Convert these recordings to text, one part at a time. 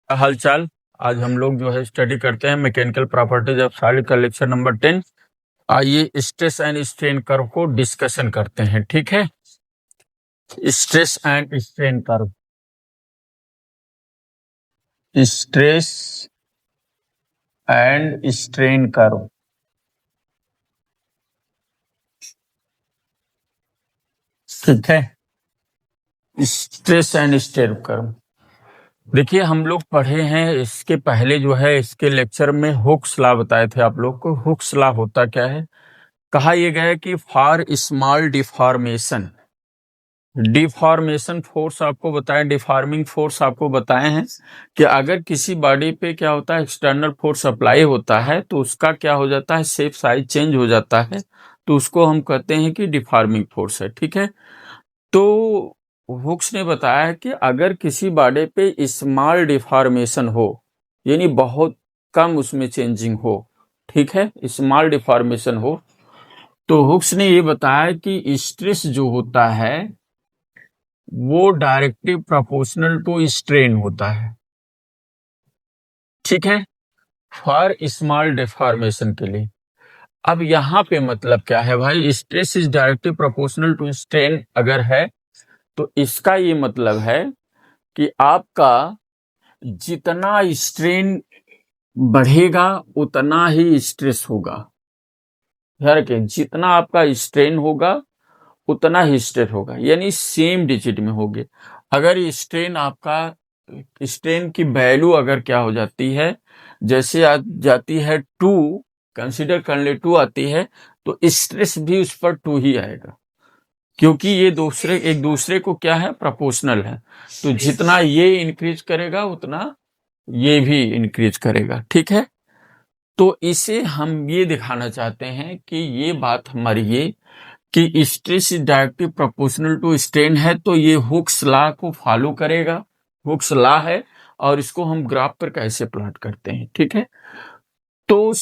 हालचाल। आज हम लोग जो है स्टडी करते हैं मैकेनिकल प्रॉपर्टीज ऑफ सॉलिड का लेक्चर नंबर 10। आइए स्ट्रेस एंड स्ट्रेन कर्व को डिस्कशन करते हैं। ठीक है, stress and strain curve. Stress and strain curve. ठीक है, स्ट्रेस एंड स्ट्रेन कर्व। देखिए, हम लोग पढ़े हैं इसके पहले जो है इसके लेक्चर में हुक्स लॉ बताए थे आप लोग को। हुक्स लॉ होता क्या है? कहा यह गया है कि फॉर स्मॉल डिफॉर्मेशन फोर्स आपको बताएं, डिफॉर्मिंग फोर्स आपको बताए हैं कि अगर किसी बॉडी पे क्या होता है, एक्सटर्नल फोर्स अप्लाई होता है तो उसका क्या हो जाता है, शेप साइज चेंज हो जाता है, तो उसको हम कहते हैं कि डिफॉर्मिंग फोर्स है। ठीक है, तो हुक्स ने बताया कि अगर किसी बॉडी पे स्मॉल डिफॉर्मेशन हो, यानी बहुत कम उसमें चेंजिंग हो, ठीक है, स्मॉल डिफॉर्मेशन हो, तो हुक्स ने ये बताया कि स्ट्रेस जो होता है वो डायरेक्टली प्रोपोर्शनल टू स्ट्रेन होता है। ठीक है, फॉर स्मॉल डिफॉर्मेशन के लिए। अब यहाँ पे मतलब क्या है भाई, stress is directly proportional to strain अगर है तो इसका ये मतलब है कि आपका जितना स्ट्रेन बढ़ेगा उतना ही स्ट्रेस होगा। यार के जितना आपका स्ट्रेन होगा उतना ही स्ट्रेस होगा, यानी सेम डिजिट में होगे। अगर ये स्ट्रेन आपका, स्ट्रेन की वैल्यू अगर क्या हो जाती है, जैसे आ जाती है 2, कंसीडर कर ले 2 आती है, तो स्ट्रेस भी उस पर 2 ही आएगा, क्योंकि ये एक दूसरे को क्या है, प्रोपोर्शनल है। तो जितना ये इंक्रीज करेगा उतना ये भी इंक्रीज करेगा। ठीक है, तो इसे हम ये दिखाना चाहते हैं कि ये बात हमारी ये कि stress is directly proportional to strain है, तो ये हुक्स लॉ को फॉलो करेगा। हुक्स लॉ है और इसको हम ग्राफ पर कैसे प्लॉट करते हैं। ठीक है, तो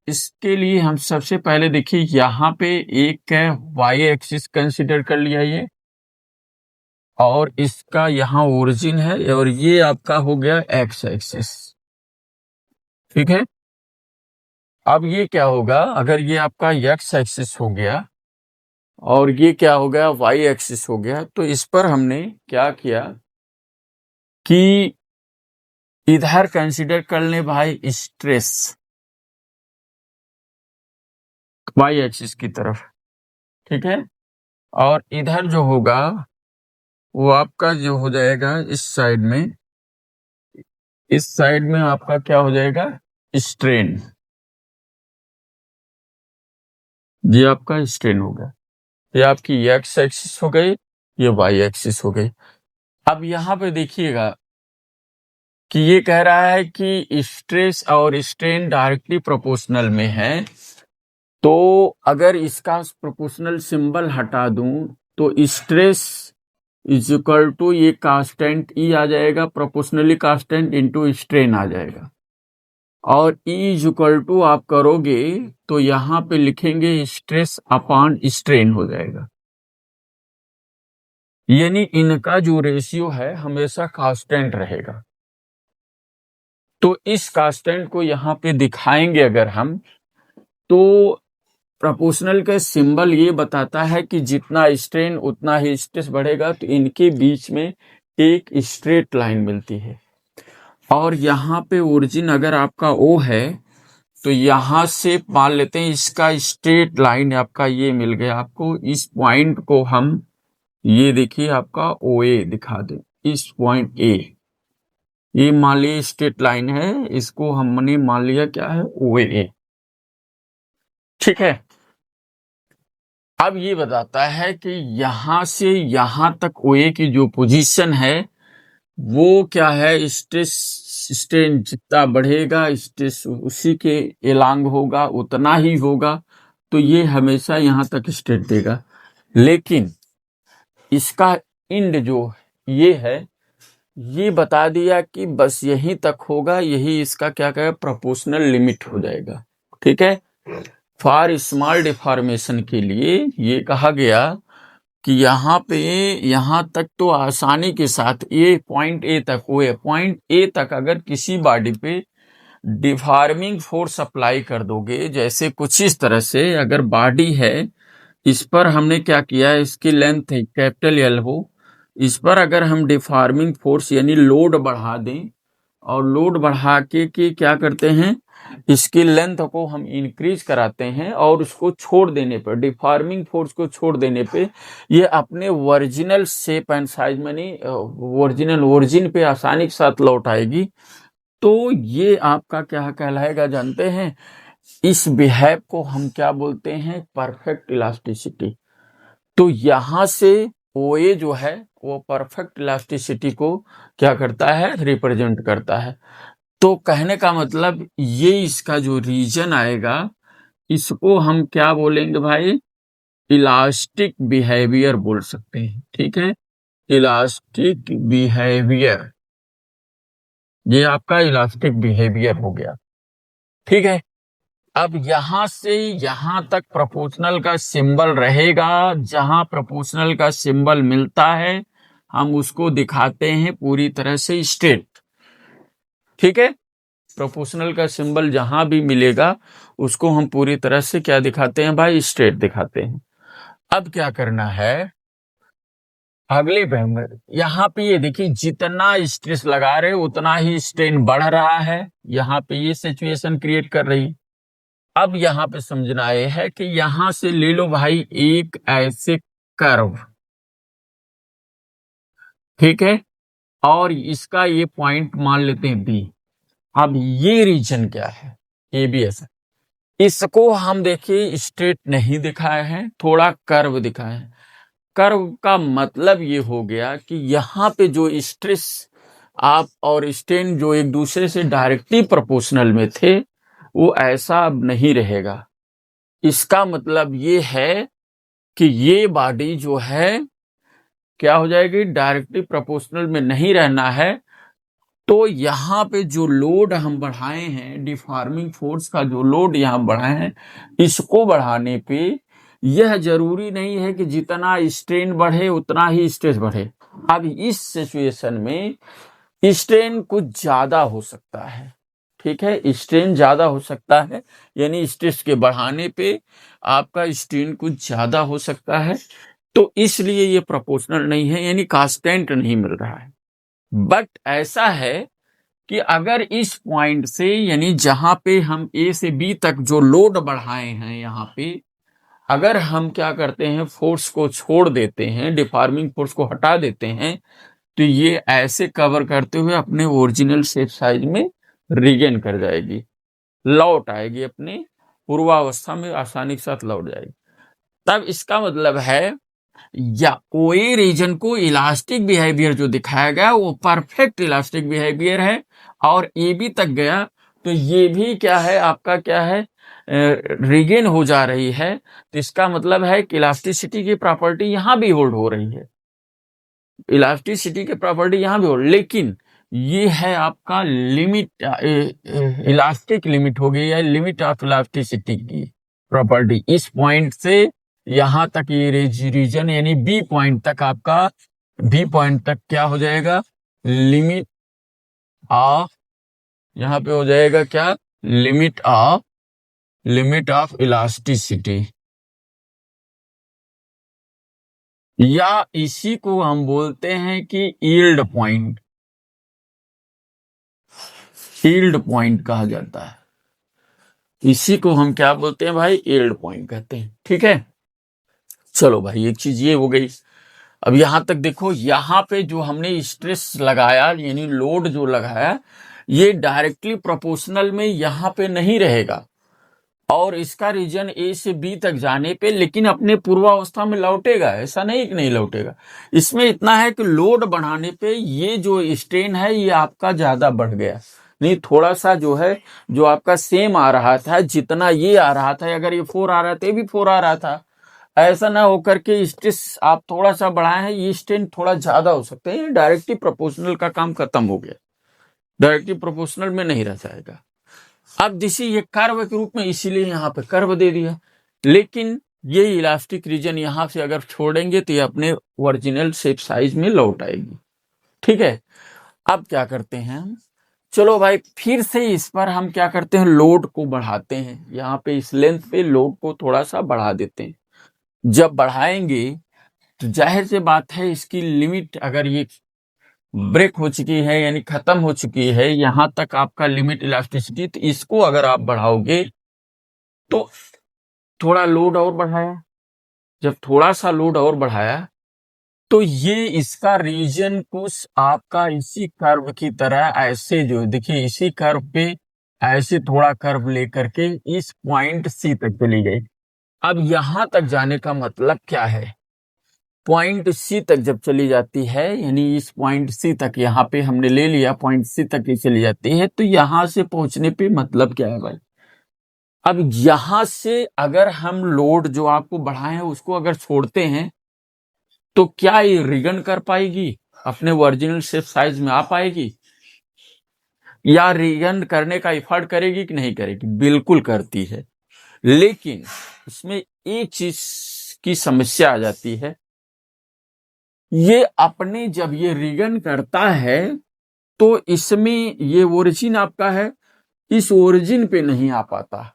इसके लिए हम सबसे पहले देखिए, यहाँ पे एक है वाई एक्सिस कंसिडर कर लिया ये, और इसका यहाँ ओरिजिन है, और ये आपका हो गया एक्स एक्सिस। ठीक है, अब ये क्या होगा, अगर ये आपका एक्स एक्सिस हो गया और ये क्या हो गया, वाई एक्सिस हो गया, तो इस पर हमने क्या किया कि इधर कंसीडर कर ले भाई स्ट्रेस वाई एक्सिस की तरफ। ठीक है, और इधर जो होगा वो आपका जो हो जाएगा इस साइड में, इस साइड में आपका क्या हो जाएगा, स्ट्रेन। ये आपका स्ट्रेन होगा, ये आपकी एक्स एक्सिस हो गई, ये वाई एक्सिस हो गई। अब यहाँ पे देखिएगा कि ये कह रहा है कि स्ट्रेस और स्ट्रेन डायरेक्टली प्रोपोर्शनल में है, तो अगर इसका प्रोपोर्शनल सिंबल हटा दूं तो स्ट्रेस इज इक्वल टू ये कांस्टेंट ई आ जाएगा, प्रोपोर्शनली कांस्टेंट इनटू स्ट्रेन आ जाएगा, और ई इज इक्वल टू आप करोगे तो यहां पे लिखेंगे स्ट्रेस अपॉन स्ट्रेन हो जाएगा, यानी इनका जो रेशियो है हमेशा कांस्टेंट रहेगा। तो इस कांस्टेंट को यहां पे दिखाएंगे अगर हम, तो प्रोपोर्शनल का सिंबल ये बताता है कि जितना स्ट्रेन उतना ही स्ट्रेस बढ़ेगा, तो इनके बीच में एक स्ट्रेट लाइन मिलती है। और यहाँ पे ओरिजिन अगर आपका ओ है तो यहां से मान लेते हैं इसका स्ट्रेट लाइन आपका ये मिल गया आपको। इस पॉइंट को हम ये देखिए आपका ओ ए दिखा दें, इस पॉइंट ए, ये मान लिया स्ट्रेट लाइन है, इसको हमने मान लिया क्या है, ओ ए। ठीक है, अब ये बताता है कि यहां से यहां तक ओए की जो पोजीशन है वो क्या है, स्ट्रेस स्ट्रेन जितना बढ़ेगा स्ट्रेस उसी के एलांग होगा, उतना ही होगा, तो ये हमेशा यहां तक स्ट्रेट देगा। लेकिन इसका इंड जो ये है, ये बता दिया कि बस यहीं तक होगा, यही इसका क्या कहेगा, प्रोपोर्शनल लिमिट हो जाएगा। ठीक है, फॉर स्मॉल डिफॉर्मेशन के लिए ये कहा गया कि यहाँ पे यहाँ तक तो आसानी के साथ ये पॉइंट ए तक हुए, पॉइंट ए तक अगर किसी बॉडी पे डिफॉर्मिंग फोर्स अप्लाई कर दोगे, जैसे कुछ इस तरह से अगर बॉडी है, इस पर हमने क्या किया, इसकी लेंथ है कैपिटल एल हो, इस पर अगर हम डिफॉर्मिंग फोर्स यानी लोड बढ़ा दें, और लोड बढ़ा के क्या करते हैं, इसकी लेंथ को हम इंक्रीज कराते हैं, और उसको छोड़ देने पर, डिफॉर्मिंग फोर्स को छोड़ देने पे ये अपने ओरिजिनल शेप एंड साइज में नहीं, ओरिजिन पे आसानी के साथ लौट आएगी। तो ये आपका क्या कहलाएगा जानते हैं, इस बिहेव को हम क्या बोलते हैं, परफेक्ट इलास्टिसिटी। तो यहां से OA जो है वो परफेक्ट इलास्टिसिटी को क्या करता है, रिप्रेजेंट करता है। तो कहने का मतलब ये इसका जो रीजन आएगा, इसको हम क्या बोलेंगे भाई, इलास्टिक बिहेवियर बोल सकते हैं। ठीक है, इलास्टिक बिहेवियर, ये आपका इलास्टिक बिहेवियर हो गया। ठीक है, अब यहां से यहां तक प्रोपोर्शनल का सिंबल रहेगा, जहां प्रोपोर्शनल का सिंबल मिलता है हम उसको दिखाते हैं पूरी तरह से स्ट्रेट। ठीक है, प्रोपोर्शनल का सिंबल जहां भी मिलेगा उसको हम पूरी तरह से क्या दिखाते हैं भाई, स्ट्रेट दिखाते हैं। अब क्या करना है, अगले पे यहाँ पे ये देखिए, जितना स्ट्रेस लगा रहे उतना ही स्ट्रेन बढ़ रहा है, यहाँ पे ये सिचुएशन क्रिएट कर रही। अब यहाँ पे समझना ये है कि यहां से ले लो भाई एक ऐसे कर्व, ठीक है, और इसका ये पॉइंट मान लेते हैं बी। अब ये रीजन क्या है, ए बी ऐसा, इसको हम देखिए स्ट्रेट नहीं दिखाए हैं, थोड़ा कर्व दिखाए हैं। कर्व का मतलब ये हो गया कि यहाँ पे जो स्ट्रेस आप और स्ट्रेन जो एक दूसरे से डायरेक्टली प्रोपोर्शनल में थे, वो ऐसा अब नहीं रहेगा। इसका मतलब ये है कि ये बॉडी जो है क्या हो जाएगी, डायरेक्टली प्रोपोर्शनल में नहीं रहना है। तो यहाँ पे जो लोड हम बढ़ाए हैं, डिफॉर्मिंग फोर्स का जो लोड यहाँ बढ़ाए हैं, इसको बढ़ाने पे यह जरूरी नहीं है कि जितना स्ट्रेन बढ़े उतना ही स्ट्रेस बढ़े। अब इस सिचुएशन में स्ट्रेन कुछ ज्यादा हो सकता है। ठीक है, स्ट्रेन ज्यादा हो सकता है, यानी स्ट्रेस के बढ़ाने पे आपका स्ट्रेन कुछ ज्यादा हो सकता है। तो इसलिए ये प्रोपोर्शनल नहीं है, यानी कांस्टेंट नहीं मिल रहा है। बट ऐसा है कि अगर इस पॉइंट से, यानी जहां पे हम ए से बी तक जो लोड बढ़ाए हैं, यहाँ पे अगर हम क्या करते हैं, फोर्स को छोड़ देते हैं, डिफॉर्मिंग फोर्स को हटा देते हैं, तो ये ऐसे कवर करते हुए अपने ओरिजिनल शेप साइज में रिगेन कर जाएगी, लौट आएगी, अपने पूर्वावस्था में आसानी के साथ लौट जाएगी। तब इसका मतलब है या कोई रीजन को इलास्टिक बिहेवियर जो दिखाया गया वो परफेक्ट इलास्टिक बिहेवियर है, और ए बी तक गया तो ये भी क्या है, आपका क्या है, रिगेन हो जा रही है। तो इसका मतलब है कि इलास्टिसिटी की प्रॉपर्टी यहां भी होल्ड हो रही है, इलास्टिसिटी की प्रॉपर्टी यहां भी होल्ड, लेकिन ये है आपका लिमिट, इलास्टिक लिमिट हो गई है, लिमिट ऑफ इलास्टिसिटी की प्रॉपर्टी इस पॉइंट से यहां तक, ये रीजन यानी बी पॉइंट तक, आपका बी पॉइंट तक क्या हो जाएगा, लिमिट ऑफ, यहां पे हो जाएगा क्या, लिमिट ऑफ इलास्टिसिटी, या इसी को हम बोलते हैं कि यील्ड पॉइंट, यील्ड पॉइंट कहा जाता है। इसी को हम क्या बोलते हैं भाई, यील्ड पॉइंट कहते हैं। ठीक है, चलो भाई एक चीज ये हो गई। अब यहां तक देखो, यहां पे जो हमने स्ट्रेस लगाया यानी लोड जो लगाया, ये डायरेक्टली प्रोपोर्शनल में यहां पे नहीं रहेगा, और इसका रीजन ए से बी तक जाने पे लेकिन अपने पूर्वावस्था में लौटेगा, ऐसा नहीं कि नहीं लौटेगा। इसमें इतना है कि लोड बढ़ाने पे ये जो स्ट्रेन है ये आपका ज्यादा बढ़ गया, नहीं थोड़ा सा जो है, जो आपका सेम आ रहा था, जितना ये आ रहा था, अगर ये 4 आ रहा था, ये भी 4 आ रहा था, ऐसा ना होकर के स्ट्रेस आप थोड़ा सा बढ़ाए हैं, ये स्ट्रेन थोड़ा ज्यादा हो सकता है। डायरेक्टली प्रोपोर्शनल का काम खत्म हो गया, डायरेक्टली प्रोपोर्शनल में नहीं रह जाएगा। अब जैसे ये कर्व के रूप में, इसीलिए यहाँ पे कर्व दे दिया, लेकिन ये इलास्टिक रीजन यहां से अगर छोड़ेंगे तो ये अपने ओरिजिनल शेप साइज में लौट आएगी। ठीक है, अब क्या करते हैं हम, चलो भाई फिर से इस पर हम क्या करते हैं, लोड को बढ़ाते हैं। यहाँ पे इस लेंथ पे लोड को थोड़ा सा बढ़ा देते हैं। जब बढ़ाएंगे तो जाहिर सी बात है इसकी लिमिट अगर ये ब्रेक हो चुकी है यानी खत्म हो चुकी है, यहां तक आपका लिमिट इलास्टिसिटी, तो इसको अगर आप बढ़ाओगे तो थोड़ा लोड और बढ़ाया, जब थोड़ा सा लोड और बढ़ाया तो ये इसका रीजन कुछ आपका इसी कर्व की तरह ऐसे, जो देखिए इसी कर्व पे ऐसे थोड़ा कर्व लेकर के इस पॉइंट सी तक चली गई। अब यहां तक जाने का मतलब क्या है, पॉइंट सी तक जब चली जाती है यानी इस पॉइंट सी तक यहाँ पे हमने ले लिया, पॉइंट सी तक ही चली जाती है, तो यहां से पहुंचने पे मतलब क्या है भाई, अब यहां से अगर हम लोड जो आपको बढ़ाए हैं उसको अगर छोड़ते हैं तो क्या ये रिगन कर पाएगी, अपने ओरिजिनल शेप साइज में आ पाएगी, या रिगन करने का एफर्ट करेगी कि नहीं करेगी, बिल्कुल करती है। लेकिन इसमें एक चीज की समस्या आ जाती है, ये अपने जब ये रिगन करता है तो इसमें ये ओरिजिन आपका है, इस ओरिजिन पे नहीं आ पाता,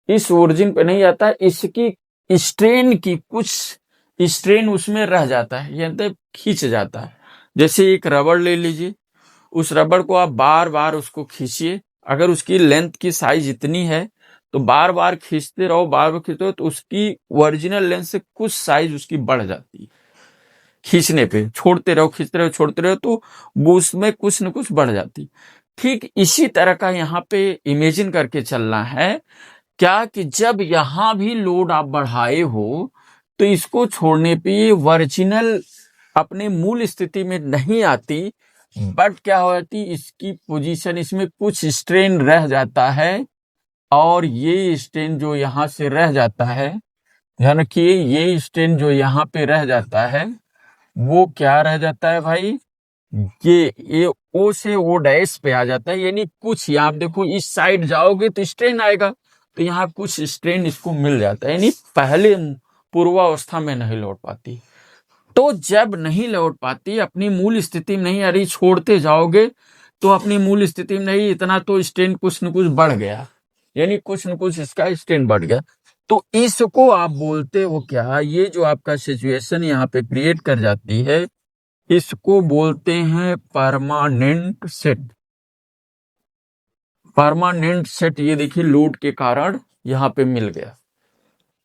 इस ओरिजिन पे नहीं आता, इसकी स्ट्रेन की कुछ स्ट्रेन उसमें रह जाता है, यानी खींच जाता है। जैसे एक रबड़ ले लीजिए, उस रबड़ को आप बार बार उसको खींचिए, अगर उसकी लेंथ की साइज इतनी है तो बार बार खींचते रहो, बार बार खींचते रहो तो उसकी ओरिजिनल लेंथ से कुछ साइज उसकी बढ़ जाती है खींचने पे, छोड़ते रहो खींचते रहो छोड़ते रहो तो वो उसमें कुछ न कुछ बढ़ जाती। ठीक इसी तरह का यहाँ पे इमेजिन करके चलना है क्या कि जब यहां भी लोड आप बढ़ाए हो तो इसको छोड़ने पे ये ओरिजिनल अपने मूल स्थिति में नहीं आती, बट क्या होती, इसकी पोजीशन, इसमें कुछ स्ट्रेन रह जाता है, और ये स्ट्रेन जो यहां से रह जाता है, ध्यान रखिए ये स्ट्रेन जो यहाँ पे रह जाता है वो क्या रह जाता है भाई, ये ओ से ओ डैश पे आ जाता है, यानी कुछ यहाँ आप देखो इस साइड जाओगे तो स्ट्रेन आएगा, तो यहाँ कुछ स्ट्रेन इसको मिल जाता है, यानी पहले पूर्वावस्था में नहीं लौट पाती। तो जब नहीं लौट पाती, अपनी मूल स्थिति में नहीं आ रही, छोड़ते जाओगे तो अपनी मूल स्थिति में नहीं, इतना तो स्ट्रेन कुछ न कुछ बढ़ गया, यानी कुछ न कुछ इसका स्ट्रेन बढ़ गया, तो इसको आप बोलते हो क्या, ये जो आपका सिचुएशन यहाँ पे क्रिएट कर जाती है इसको बोलते हैं परमानेंट सेट। परमानेंट सेट ये देखिए लोड के कारण यहाँ पे मिल गया,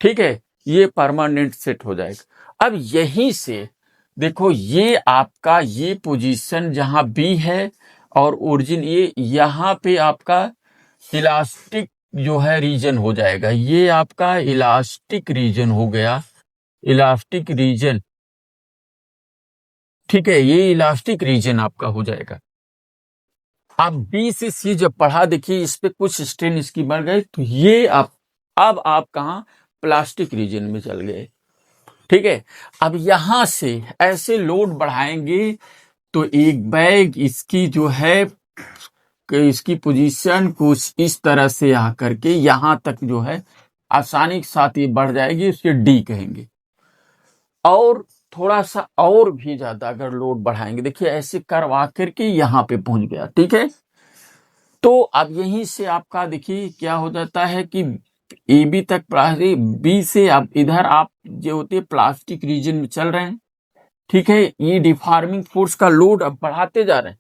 ठीक है, ये परमानेंट सेट हो जाएगा। अब यहीं से देखो ये आपका ये पोजीशन जहां बी है और ओरिजिन ये, यहाँ पे आपका इलास्टिक जो है रीजन हो जाएगा, ये आपका इलास्टिक रीजन हो गया, इलास्टिक रीजन, ठीक है, ये इलास्टिक रीजन आपका हो जाएगा। आप बी से सी जब पढ़ा, देखिए इस पे कुछ स्ट्रेन इसकी बढ़ गई, तो ये अब आप कहा प्लास्टिक रीजन में चल गए, ठीक है। अब यहां से ऐसे लोड बढ़ाएंगे तो एक बैग इसकी जो है कि इसकी पोजीशन कुछ इस तरह से आकर के यहां तक जो है आसानी के साथ ये बढ़ जाएगी, उसके डी कहेंगे। और थोड़ा सा और भी ज्यादा अगर लोड बढ़ाएंगे, देखिए ऐसे करवा करके यहां पे पहुंच गया, ठीक है। तो अब यहीं से आपका देखिए क्या हो जाता है कि ए बी तक, बी से अब इधर आप जो होते हैं प्लास्टिक रीजन में चल रहे हैं, ठीक है, ये डिफॉर्मिंग फोर्स का लोड अब बढ़ाते जा रहे हैं,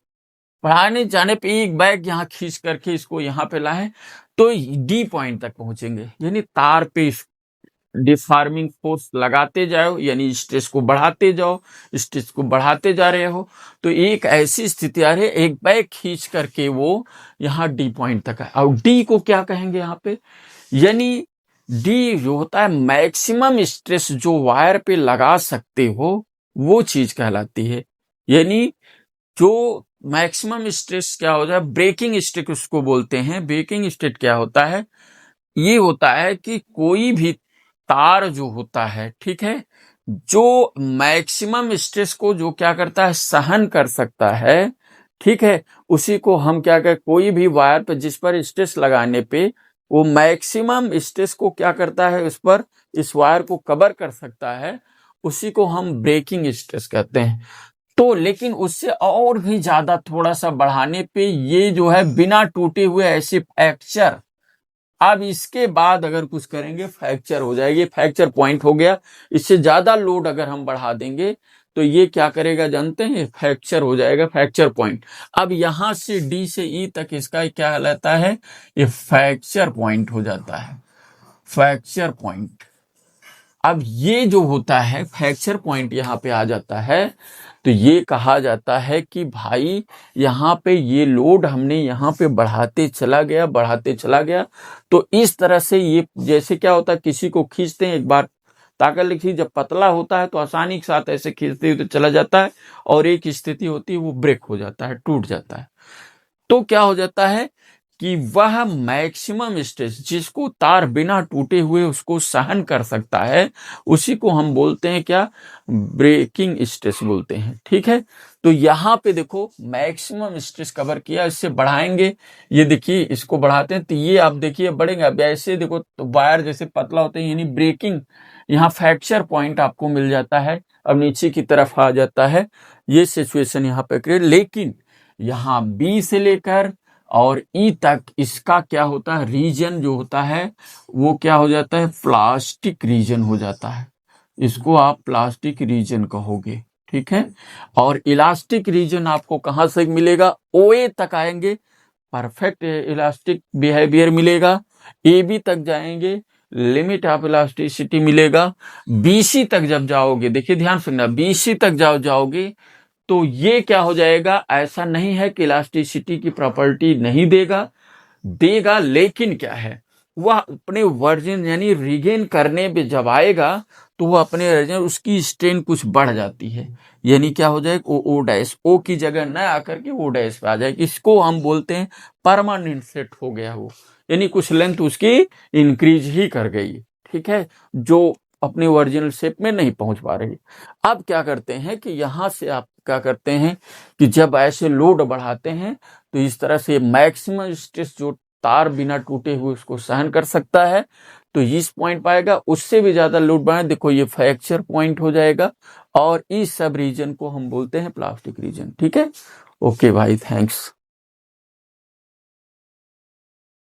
बढ़ाने जाने पे एक बैग यहाँ खींच करके इसको यहाँ पे लाए तो डी पॉइंट तक पहुंचेंगे, यानी तार पे डिफॉर्मिंग फोर्स लगाते जाओ, यानी स्ट्रेस को बढ़ाते जाओ, स्ट्रेस को बढ़ाते जा रहे हो, तो एक ऐसी स्थिति आ रही है एक बैग खींच करके वो यहाँ डी पॉइंट तक है। और डी को क्या कहेंगे यहाँ पे, यानी डी जो होता है मैक्सिमम स्ट्रेस जो वायर पे लगा सकते हो वो चीज कहलाती है, यानी जो मैक्सिमम स्ट्रेस क्या होता है, ब्रेकिंग स्ट्रेस उसको बोलते हैं। ब्रेकिंग स्ट्रेस क्या होता है, ये होता है कि कोई भी तार जो होता है, ठीक है, जो मैक्सिमम स्ट्रेस को जो क्या करता है सहन कर सकता है, ठीक है, उसी को हम क्या कहें, कोई भी वायर पर जिस पर स्ट्रेस लगाने पे वो मैक्सिमम स्ट्रेस को क्या करता है, उस पर इस वायर को कवर कर सकता है, उसी को हम ब्रेकिंग स्ट्रेस कहते हैं। तो लेकिन उससे और भी ज्यादा थोड़ा सा बढ़ाने पे ये जो है बिना टूटे हुए ऐसे फ्रैक्चर, अब इसके बाद अगर कुछ करेंगे फ्रैक्चर हो जाएगी, फ्रैक्चर पॉइंट हो गया। इससे ज्यादा लोड अगर हम बढ़ा देंगे तो ये क्या करेगा जानते हैं, फ्रैक्चर हो जाएगा, फ्रैक्चर पॉइंट। अब यहां से डी से ई तक इसका क्या कहलाता है, ये फ्रैक्चर पॉइंट हो जाता है, फ्रैक्चर पॉइंट। अब ये जो होता है फ्रैक्चर पॉइंट यहाँ पे आ जाता है, तो ये कहा जाता है कि भाई यहाँ पे ये लोड हमने यहाँ पे बढ़ाते चला गया। तो इस तरह से ये जैसे क्या होता है, किसी को खींचते हैं एक बार ताकत लिखी, जब पतला होता है तो आसानी के साथ ऐसे खींचते हुए तो चला जाता है, और एक स्थिति होती है वो ब्रेक हो जाता है, टूट जाता है। तो क्या हो जाता है कि वह मैक्सिमम स्ट्रेस जिसको तार बिना टूटे हुए उसको सहन कर सकता है, उसी को हम बोलते हैं क्या, ब्रेकिंग स्ट्रेस बोलते हैं। ठीक है, तो यहाँ पे देखो मैक्सिमम स्ट्रेस कवर किया, इससे बढ़ाएंगे, ये देखिए इसको बढ़ाते हैं तो ये आप देखिए बढ़ेगा। अब ऐसे देखो तो वायर जैसे पतला होते हैं, यानी ब्रेकिंग, यहाँ फ्रैक्चर पॉइंट आपको मिल जाता है, अब नीचे की तरफ आ जाता है, ये सिचुएशन यहाँ पे क्रिएट। लेकिन यहाँ बी से लेकर और ई तक इसका क्या होता है, रीजन जो होता है वो क्या हो जाता है, प्लास्टिक रीजन हो जाता है, इसको आप प्लास्टिक रीजन कहोगे। ठीक है, और इलास्टिक रीजन आपको कहां से मिलेगा, ओए तक आएंगे परफेक्ट इलास्टिक बिहेवियर मिलेगा, ए बी तक जाएंगे लिमिट ऑफ इलास्टिसिटी मिलेगा, बीसी तक जब जाओगे, देखिए ध्यान सुनना, बीसी तक जाओगे तो ये क्या हो जाएगा, ऐसा नहीं है कि इलास्टिसिटी की प्रॉपर्टी नहीं देगा, लेकिन क्या है वह अपने वर्जन यानी रिगेन करने पे जब आएगा तो वह अपने वर्जन उसकी स्ट्रेन कुछ बढ़ जाती है, यानी क्या हो जाएगा, ओ डैश, ओ की जगह न आकर के ओ डैश पे आ जाएगी, इसको हम बोलते हैं परमानेंट सेट हो गया वो, यानी कुछ लेंथ उसकी इंक्रीज ही कर गई। ठीक है, जो अपने ओरिजिनल शेप में नहीं पहुंच पा रही। अब क्या करते हैं कि यहां से आप क्या करते हैं कि जब ऐसे लोड बढ़ाते हैं तो इस तरह से मैक्सिमम स्ट्रेस जो तार बिना टूटे हुए उसको सहन कर सकता है, तो इस पॉइंट पाएगा, उससे भी ज्यादा लोड बढ़ाए देखो ये फ्रैक्चर पॉइंट हो जाएगा, और इस सब रीजन को हम बोलते हैं प्लास्टिक रीजन। ठीक है, ओके भाई, थैंक्स।